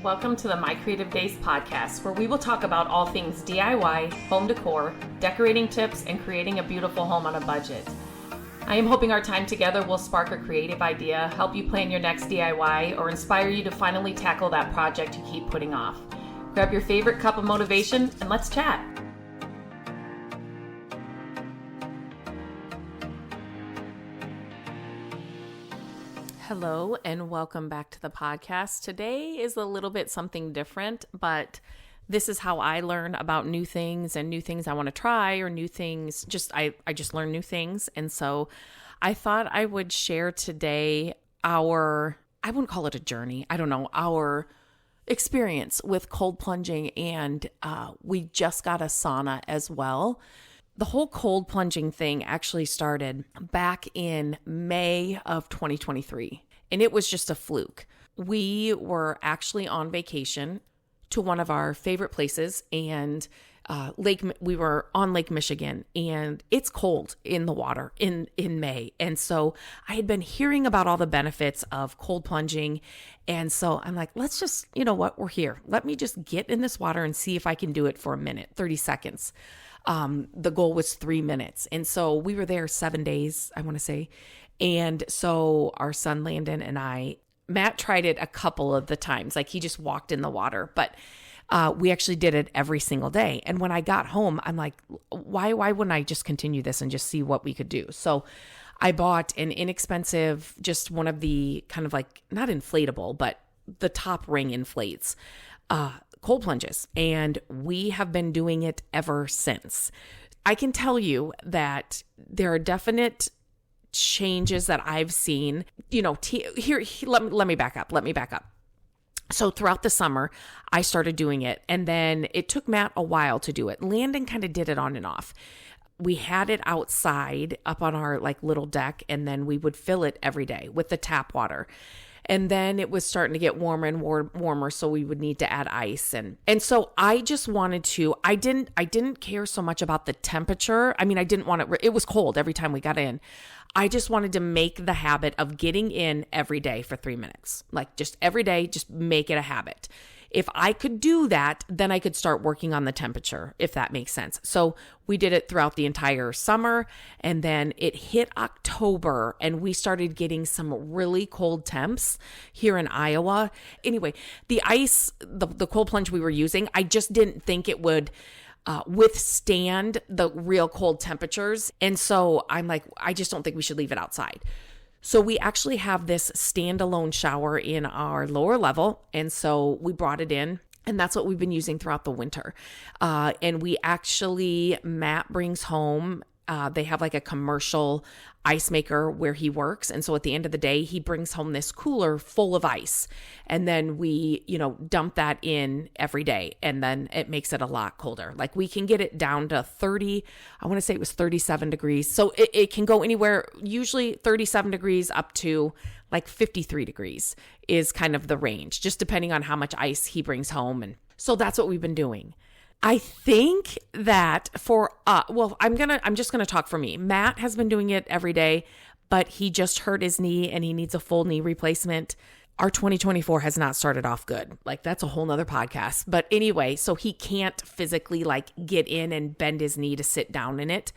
Welcome to the My Creative Days podcast, where we will talk about all things DIY, home decor, decorating tips, and creating a beautiful home on a budget. I am hoping our time together will spark a creative idea, help you plan your next DIY, or inspire you to finally tackle that project you keep putting off. Grab your favorite cup of motivation and let's chat. Hello and welcome back to the podcast. Today is a little bit something different, but this is how I learn about new things and new things I want to try, or new things, I just learn new things. And so I thought I would share today I wouldn't call it a journey, our experience with cold plunging, and we just got a sauna as well. The whole cold plunging thing actually started back in May of 2023, and it was just a fluke. We were actually on vacation to one of our favorite places, and we were on Lake Michigan, and it's cold in the water in May. And so I had been hearing about all the benefits of cold plunging. And so I'm like, let's just, we're here. Let me just get in this water and see if I can do it for a minute, 30 seconds. The goal was 3 minutes. And so we were there 7 days, I want to say. And so our son Landon and Matt tried it a couple of the times, like he just walked in the water, but we actually did it every single day. And when I got home, I'm like, why wouldn't I just continue this and just see what we could do? So I bought an inexpensive, just one of the kind of like, not inflatable, but the top ring inflates, cold plunges. And we have been doing it ever since. I can tell you that there are definite changes that I've seen. Let me back up. So throughout the summer, I started doing it, and then it took Matt a while to do it. Landon kind of did it on and off. We had it outside up on our little deck, and then we would fill it every day with the tap water. And then it was starting to get warmer and warmer, so we would need to add ice. And so I just wanted to, I didn't care so much about the temperature. I mean, I didn't want it was cold every time we got in. I just wanted to make the habit of getting in every day for 3 minutes. Just every day, just make it a habit. If I could do that, then I could start working on the temperature, if that makes sense. So we did it throughout the entire summer, and then it hit October, and we started getting some really cold temps here in Iowa. Anyway, the ice, the cold plunge we were using, I just didn't think it would withstand the real cold temperatures. And so I'm like, I just don't think we should leave it outside. So we actually have this standalone shower in our lower level. And so we brought it in, and that's what we've been using throughout the winter. And Matt brings home, they have a commercial ice maker where he works. And so at the end of the day, he brings home this cooler full of ice. And then we, dump that in every day. And then it makes it a lot colder. We can get it down to 30, I want to say it was 37 degrees. So it can go anywhere, usually 37 degrees up to 53 degrees is kind of the range, just depending on how much ice he brings home. And so that's what we've been doing. I think that I'm just going to talk for me. Matt has been doing it every day, but he just hurt his knee and he needs a full knee replacement. Our 2024 has not started off good. That's a whole nother podcast. But anyway, so he can't physically get in and bend his knee to sit down in it.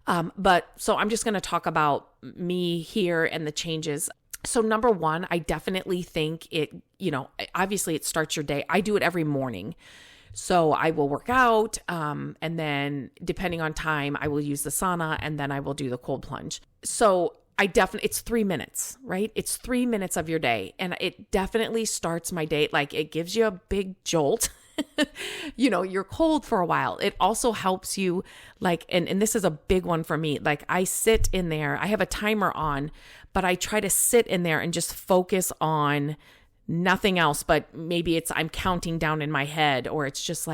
So I'm just going to talk about me here and the changes. So number one, I definitely think it, obviously it starts your day. I do it every morning. So I will work out, and then depending on time, I will use the sauna, and then I will do the cold plunge. So it's 3 minutes, right? It's 3 minutes of your day, and it definitely starts my day. It gives you a big jolt. You're cold for a while. It also helps you and this is a big one for me. I sit in there, I have a timer on, but I try to sit in there and just focus on nothing else, but maybe I'm counting down in my head, or it's just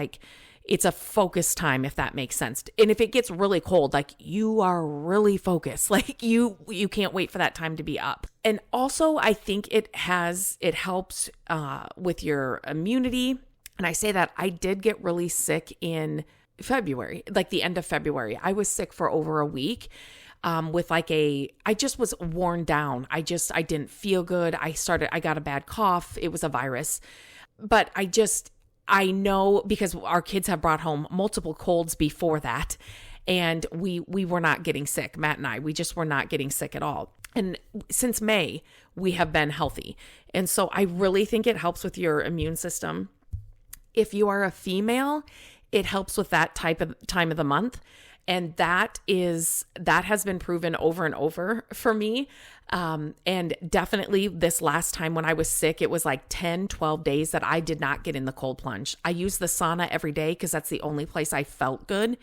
it's a focus time, if that makes sense. And if it gets really cold, you are really focused, you can't wait for that time to be up. And also I think it helps with your immunity. And I say that I did get really sick in February, the end of February. I was sick for over a week. I just was worn down. I didn't feel good. I got a bad cough. It was a virus. but I know because our kids have brought home multiple colds before that, and we were not getting sick. Matt and I, we just were not getting sick at all. And since May, we have been healthy. And so I really think it helps with your immune system. If you are a female, it helps with that type of time of the month. And that has been proven over and over for me. And definitely this last time when I was sick, it was like 10, 12 days that I did not get in the cold plunge. I use the sauna every day because that's the only place I felt good,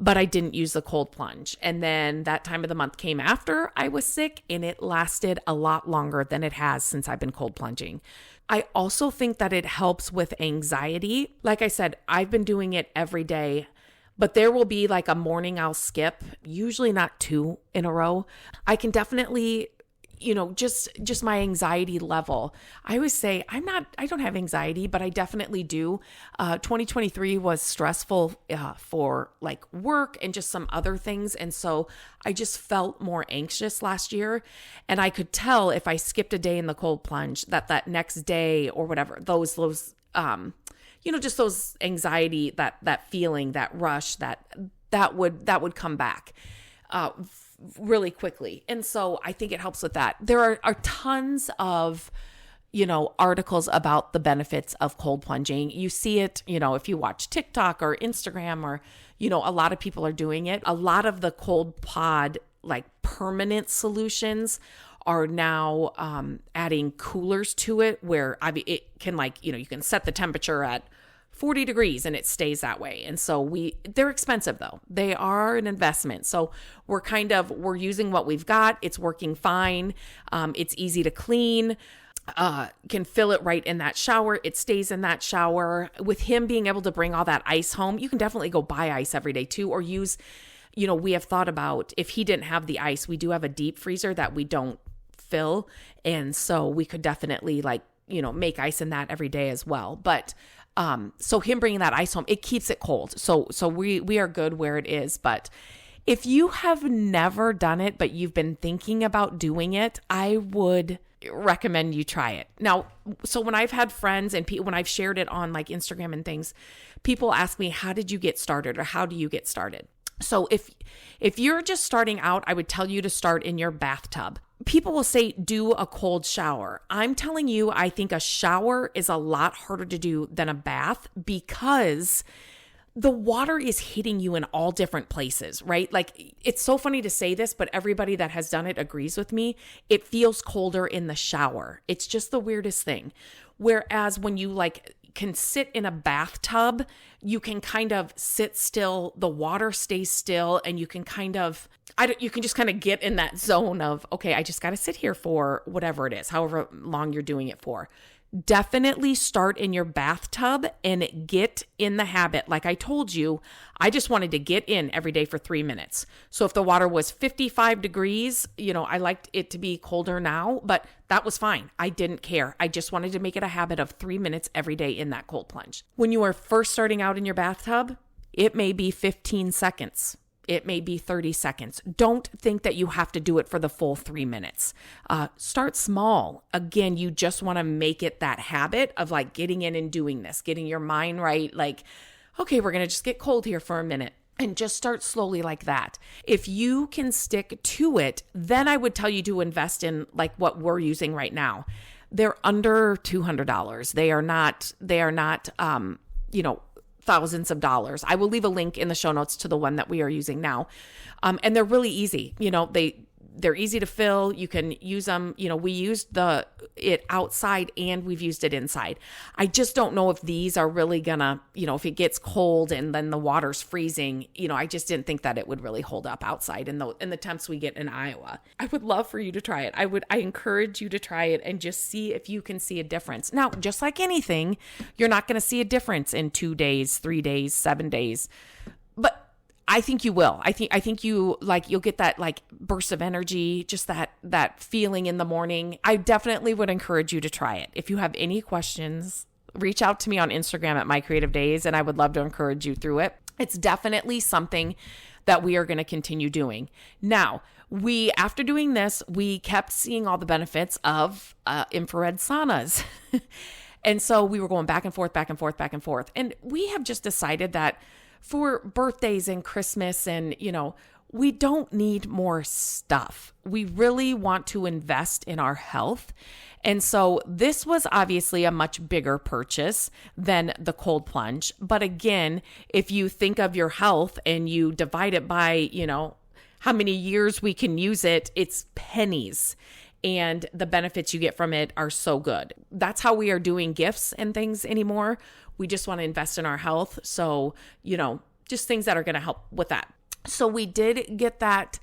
but I didn't use the cold plunge. And then that time of the month came after I was sick, and it lasted a lot longer than it has since I've been cold plunging. I also think that it helps with anxiety. Like I said, I've been doing it every day, but there will be like a morning I'll skip, usually not 2 in a row. I can definitely, just my anxiety level. I always say I don't have anxiety, but I definitely do. 2023 was stressful for like work and just some other things. And so I just felt more anxious last year. And I could tell if I skipped a day in the cold plunge that next day or whatever, those just those anxiety, that feeling, that rush, that would come back really quickly. And so I think it helps with that. There are tons of, articles about the benefits of cold plunging. You see it, if you watch TikTok or Instagram or, a lot of people are doing it. A lot of the cold pod, like permanent solutions are now adding coolers to it where it can you can set the temperature at 40 degrees and it stays that way. And so they're expensive though. They are an investment. So we're using what we've got. It's working fine. It's easy to clean. Can fill it right in that shower. It stays in that shower. With him being able to bring all that ice home, you can definitely go buy ice every day too, or use, we have thought about if he didn't have the ice, we do have a deep freezer that we don't fill. And so we could definitely make ice in that every day as well. But so him bringing that ice home, it keeps it cold. So we are good where it is. But if you have never done it, but you've been thinking about doing it, I would recommend you try it. Now, so when I've had friends and when I've shared it on like Instagram and things, people ask me, how did you get started, or how do you get started? So if you're just starting out, I would tell you to start in your bathtub. People will say, do a cold shower. I'm telling you, I think a shower is a lot harder to do than a bath because the water is hitting you in all different places, right? Like, it's so funny to say this, but everybody that has done it agrees with me. It feels colder in the shower. It's just the weirdest thing. Whereas when you can sit in a bathtub, you can kind of sit still, the water stays still, and you can you can just kind of get in that zone of, okay, I just got to sit here for whatever it is, however long you're doing it for. Definitely start in your bathtub and get in the habit. Like I told you, I just wanted to get in every day for 3 minutes. So if the water was 55 degrees, I liked it to be colder now, but that was fine. I didn't care. I just wanted to make it a habit of 3 minutes every day in that cold plunge. When you are first starting out in your bathtub, it may be 15 seconds. It may be 30 seconds. Don't think that you have to do it for the full 3 minutes. Start small. Again, you just want to make it that habit of getting in and doing this, getting your mind right. Okay, we're going to just get cold here for a minute, and just start slowly like that. If you can stick to it, then I would tell you to invest in what we're using right now. They're under $200. They are not, thousands of dollars. I will leave a link in the show notes to the one that we are using now. And they're really easy. They're easy to fill. You can use them. We used it outside and we've used it inside. I just don't know if these are really gonna, if it gets cold and then the water's freezing, I just didn't think that it would really hold up outside in the temps we get in Iowa. I would love for you to try it. I encourage you to try it and just see if you can see a difference. Now, just like anything, you're not going to see a difference in 2 days, 3 days, 7 days, but I think you will. I think you'll get that burst of energy, just that feeling in the morning. I definitely would encourage you to try it. If you have any questions, reach out to me on Instagram at My Creative Days, and I would love to encourage you through it. It's definitely something that we are going to continue doing. Now, after doing this, we kept seeing all the benefits of infrared saunas. And so we were going back and forth, back and forth, back and forth. And we have just decided that for birthdays and Christmas and, we don't need more stuff. We really want to invest in our health. And so this was obviously a much bigger purchase than the cold plunge. But again, if you think of your health and you divide it by, how many years we can use it, it's pennies. And the benefits you get from it are so good. That's how we are doing gifts and things anymore. We just want to invest in our health. So, just things that are going to help with that. So we did get that,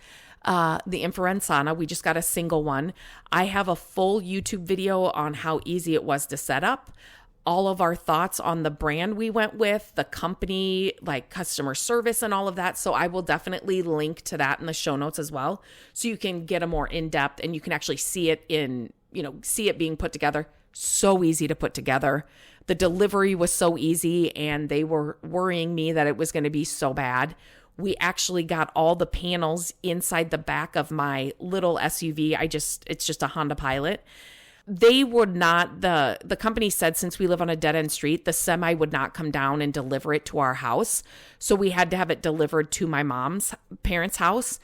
the infrared sauna. We just got a single one. I have a full YouTube video on how easy it was to set up. All of our thoughts on the brand we went with, the company, like customer service and all of that. So I will definitely link to that in the show notes as well. So you can get a more in-depth and you can actually see it see it being put together. So easy to put together. The delivery was so easy and they were worrying me that it was going to be so bad. We actually got all the panels inside the back of my little SUV. It's just a Honda Pilot. They would not, the company said since we live on a dead end street, the semi would not come down and deliver it to our house. So we had to have it delivered to my mom's parents' house.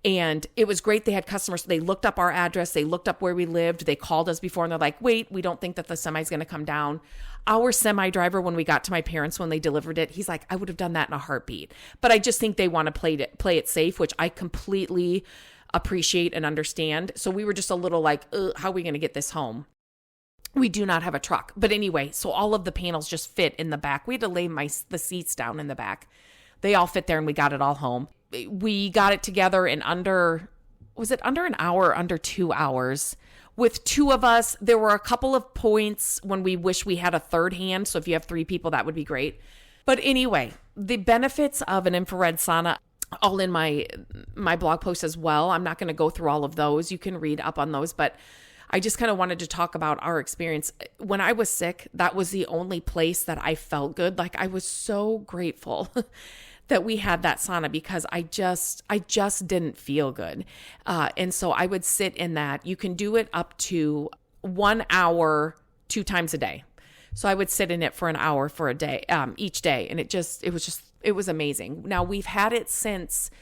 And it was great. They had customers. They looked up our address. They looked up where we lived. They called us before and they're like, wait, we don't think that the semi is going to come down. Our semi driver, when we got to my parents, when they delivered it, he's like, I would have done that in a heartbeat. But I just think they want to play it safe, which I completely appreciate and understand. So we were just a little like, how are we going to get this home? We do not have a truck. But anyway, so all of the panels just fit in the back. We had to lay the seats down in the back. They all fit there and we got it all home. We got it together in under an hour, under 2 hours? With two of us, there were a couple of points when we wish we had a third hand. So if you have 3 people, that would be great. But anyway, the benefits of an infrared sauna, all in my blog post as well. I'm not going to go through all of those. You can read up on those, but I just kind of wanted to talk about our experience. When I was sick, that was the only place that I felt good. Like I was so grateful that we had that sauna because I just didn't feel good. And so I would sit in that. You can do it up to 1 hour, 2 times a day. So I would sit in it for an hour for a day, each day. And it was amazing. Now we've had it since,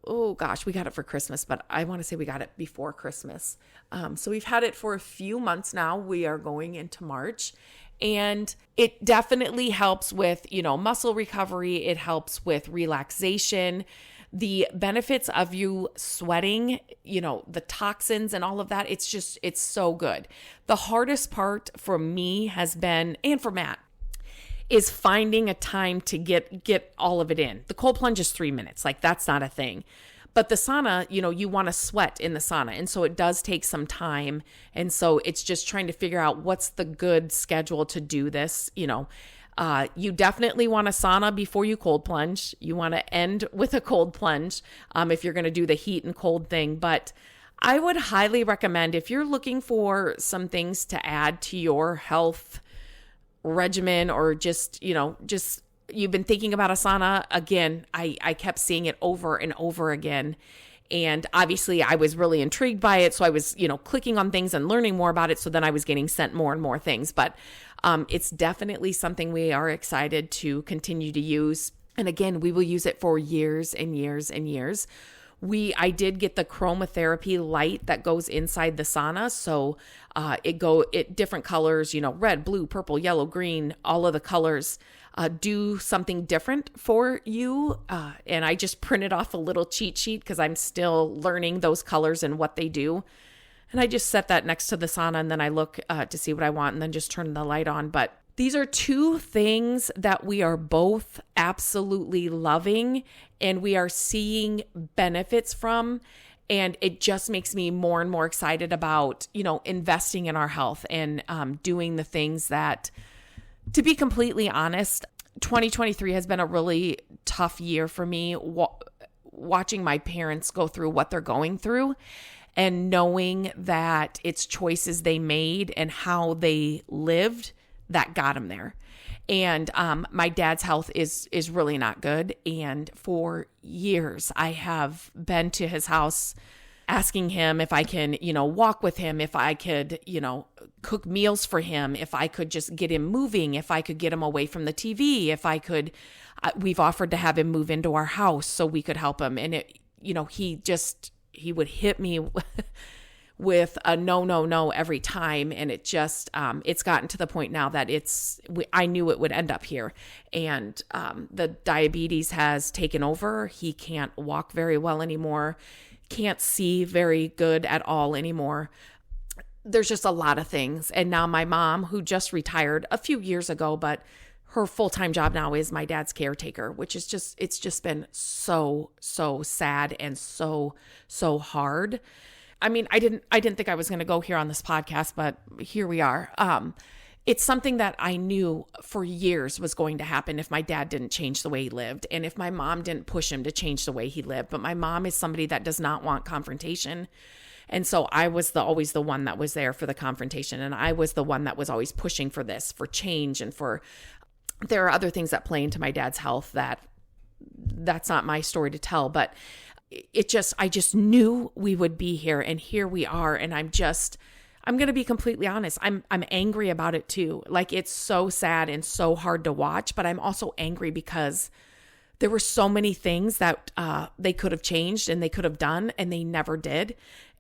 we got it for Christmas, but I want to say we got it before Christmas. So we've had it for a few months now. We are going into March. And it definitely helps with, muscle recovery. It helps with relaxation. The benefits of you sweating, the toxins and all of that, it's so good. The hardest part for me has been, and for Matt, is finding a time to get all of it in. The cold plunge is 3 minutes. Like that's not a thing. But the sauna, you want to sweat in the sauna. And so it does take some time. And so it's just trying to figure out what's the good schedule to do this. You definitely want a sauna before you cold plunge. You want to end with a cold plunge if you're going to do the heat and cold thing. But I would highly recommend if you're looking for some things to add to your health regimen or just you've been thinking about a sauna, again, I kept seeing it over and over again. And obviously I was really intrigued by it. So I was, clicking on things and learning more about it. So then I was getting sent more and more things. But it's definitely something we are excited to continue to use. And again, we will use it for years and years and years. I did get the chromotherapy light that goes inside the sauna. So it different colors, red, blue, purple, yellow, green, all of the colors do something different for you. And I just printed off a little cheat sheet because I'm still learning those colors and what they do. And I just set that next to the sauna and then I look to see what I want and then just turn the light on. But these are 2 things that we are both absolutely loving and we are seeing benefits from. And it just makes me more and more excited about, investing in our health and doing the things that, to be completely honest, 2023 has been a really tough year for me, watching my parents go through what they're going through and knowing that it's choices they made and how they lived that got them there. And my dad's health is really not good. And for years, I have been to his house asking him if I can, walk with him, if I could, cook meals for him, if I could just get him moving, if I could get him away from the TV, if I could, we've offered to have him move into our house so we could help him. And he would hit me with a no every time. And it just, it's gotten to the point now that I knew it would end up here. And the diabetes has taken over. He can't walk very well anymore, can't see very good at all anymore. There's just a lot of things. And now my mom, who just retired a few years ago, but her full-time job now is my dad's caretaker, which is it's just been so sad and so hard. I mean, I didn't think I was going to go here on this podcast, but here we are. It's something that I knew for years was going to happen if my dad didn't change the way he lived and if my mom didn't push him to change the way he lived. But my mom is somebody that does not want confrontation. And so I was always the one that was there for the confrontation. And I was the one that was always pushing for this, for change, and there are other things that play into my dad's health that's not my story to tell, but I just knew we would be here, and here we are. And I'm going to be completely honest. I'm angry about it too. Like, it's so sad and so hard to watch, but I'm also angry because there were so many things that they could have changed and they could have done, and they never did.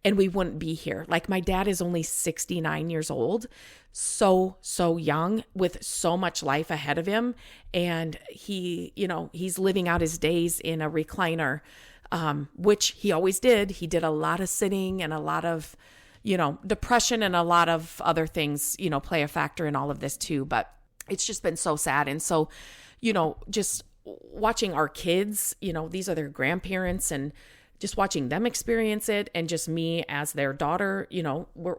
And we wouldn't be here. Like, my dad is only 69 years old, so young, with so much life ahead of him. And he's living out his days in a recliner, which he always did. He did a lot of sitting, and a lot of, depression, and a lot of other things, play a factor in all of this too. But it's just been so sad. And so, just watching our kids, these are their grandparents, and just watching them experience it, and just me as their daughter, we're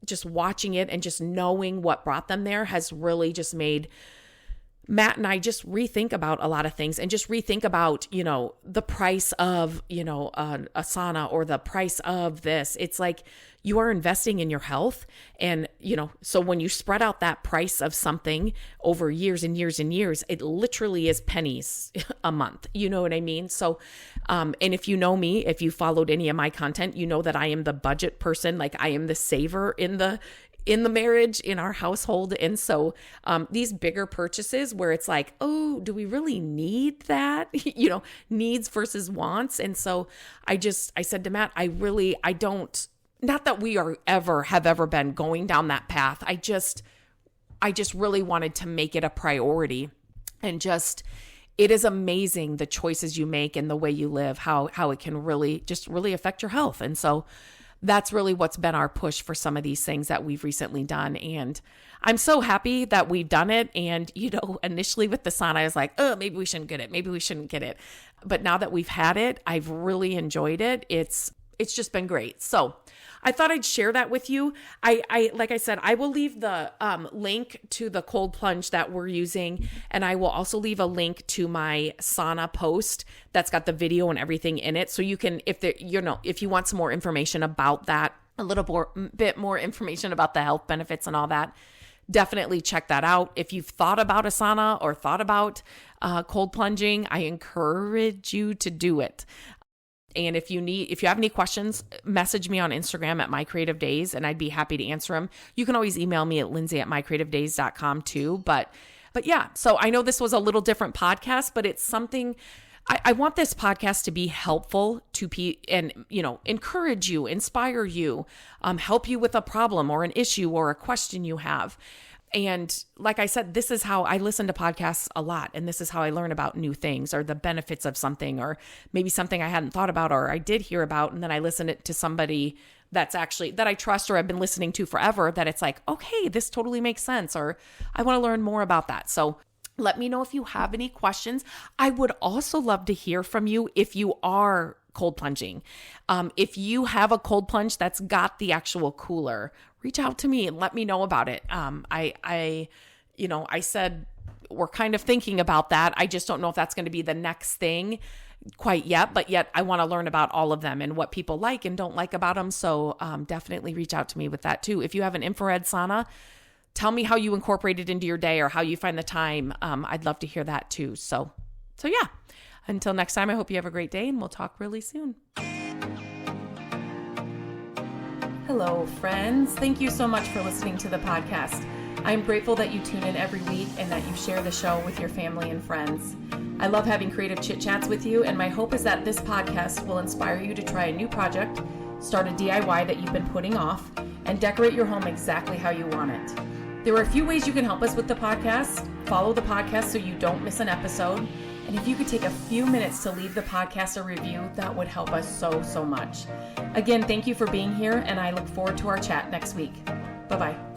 just watching it, and just knowing what brought them there has really just made Matt and I just rethink about a lot of things, and just rethink about, the price of, a sauna, or the price of this. It's like, you are investing in your health. And, so when you spread out that price of something over years and years and years, it literally is pennies a month. You know what I mean? So, and if you know me, if you followed any of my content, you know that I am the budget person. Like, I am the saver in the marriage, in our household. And so these bigger purchases where it's like, oh, do we really need that? Needs versus wants. And so I said to Matt, I don't, not that we have ever been going down that path. I just really wanted to make it a priority, and it is amazing the choices you make and the way you live, how it can really affect your health. And so that's really what's been our push for some of these things that we've recently done. And I'm so happy that we've done it. And, initially with the sauna, I was like, oh, maybe we shouldn't get it. Maybe we shouldn't get it. But now that we've had it, I've really enjoyed it. It's just been great. So I thought I'd share that with you. Like I said, I will leave the link to the cold plunge that we're using. And I will also leave a link to my sauna post that's got the video and everything in it. So you can, if you want some more information about that, a little bit more information about the health benefits and all that, definitely check that out. If you've thought about a sauna or thought about cold plunging, I encourage you to do it. And if you have any questions, message me on Instagram at mycreativedays, and I'd be happy to answer them. You can always email me at lindsay@mycreativedays.com too. But yeah, so I know this was a little different podcast, but it's something I want this podcast to be helpful to and encourage you, inspire you, help you with a problem or an issue or a question you have. And like I said, this is how I listen to podcasts a lot. And this is how I learn about new things, or the benefits of something, or maybe something I hadn't thought about or I did hear about. And then I listen to somebody that I trust or I've been listening to forever, that it's like, okay, this totally makes sense, or I want to learn more about that. So let me know if you have any questions. I would also love to hear from you if you are cold plunging. If you have a cold plunge that's got the actual cooler, reach out to me and let me know about it. I said we're kind of thinking about that. I just don't know if that's going to be the next thing quite yet, but yet I want to learn about all of them and what people like and don't like about them. So definitely reach out to me with that too. If you have an infrared sauna, tell me how you incorporate it into your day or how you find the time. I'd love to hear that too. So yeah, until next time, I hope you have a great day, and we'll talk really soon. Hello, friends. Thank you so much for listening to the podcast. I'm grateful that you tune in every week and that you share the show with your family and friends. I love having creative chit chats with you, and my hope is that this podcast will inspire you to try a new project, start a DIY that you've been putting off, and decorate your home exactly how you want it. There are a few ways you can help us with the podcast. Follow the podcast so you don't miss an episode. And if you could take a few minutes to leave the podcast a review, that would help us so much. Again, thank you for being here, and I look forward to our chat next week. Bye-bye.